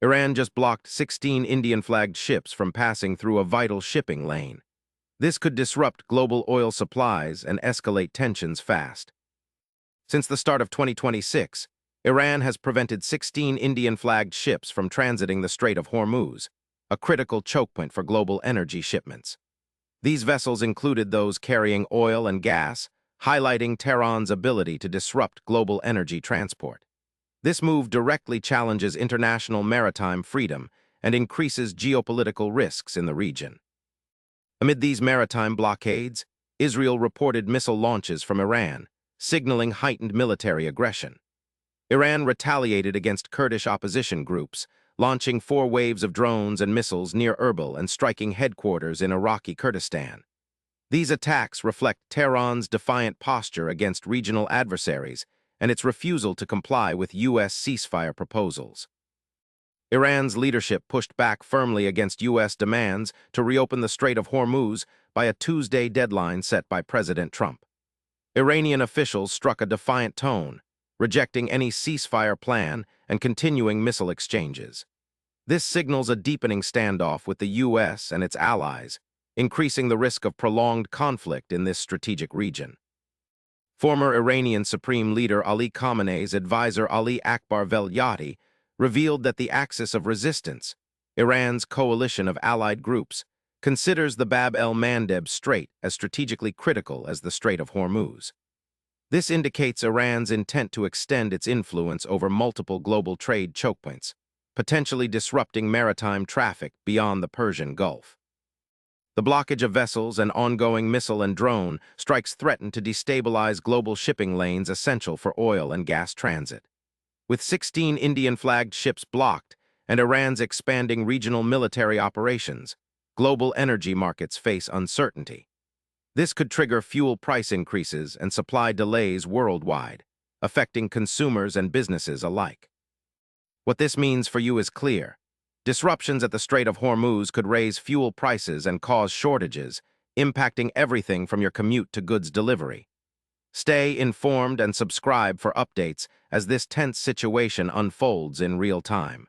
Iran just blocked 16 Indian-flagged ships from passing through a vital shipping lane. This could disrupt global oil supplies and escalate tensions fast. Since the start of 2026, Iran has prevented 16 Indian-flagged ships from transiting the Strait of Hormuz, a critical chokepoint for global energy shipments. These vessels included those carrying oil and gas, highlighting Tehran's ability to disrupt global energy transport. This move directly challenges international maritime freedom and increases geopolitical risks in the region. Amid these maritime blockades, Israel reported missile launches from Iran, signaling heightened military aggression. Iran retaliated against Kurdish opposition groups, launching 4 waves of drones and missiles near Erbil and striking headquarters in Iraqi Kurdistan. These attacks reflect Tehran's defiant posture against regional adversaries and its refusal to comply with U.S. ceasefire proposals. Iran's leadership pushed back firmly against U.S. demands to reopen the Strait of Hormuz by a Tuesday deadline set by President Trump. Iranian officials struck a defiant tone, rejecting any ceasefire plan and continuing missile exchanges. This signals a deepening standoff with the U.S. and its allies, increasing the risk of prolonged conflict in this strategic region. Former Iranian Supreme Leader Ali Khamenei's advisor Ali Akbar Velayati revealed that the Axis of Resistance, Iran's coalition of allied groups, considers the Bab el Mandeb Strait as strategically critical as the Strait of Hormuz. This indicates Iran's intent to extend its influence over multiple global trade chokepoints, potentially disrupting maritime traffic beyond the Persian Gulf. The blockage of vessels and ongoing missile and drone strikes threaten to destabilize global shipping lanes essential for oil and gas transit. With 16 Indian-flagged ships blocked and Iran's expanding regional military operations, global energy markets face uncertainty. This could trigger fuel price increases and supply delays worldwide, affecting consumers and businesses alike. What this means for you is clear. Disruptions at the Strait of Hormuz could raise fuel prices and cause shortages, impacting everything from your commute to goods delivery. Stay informed and subscribe for updates as this tense situation unfolds in real time.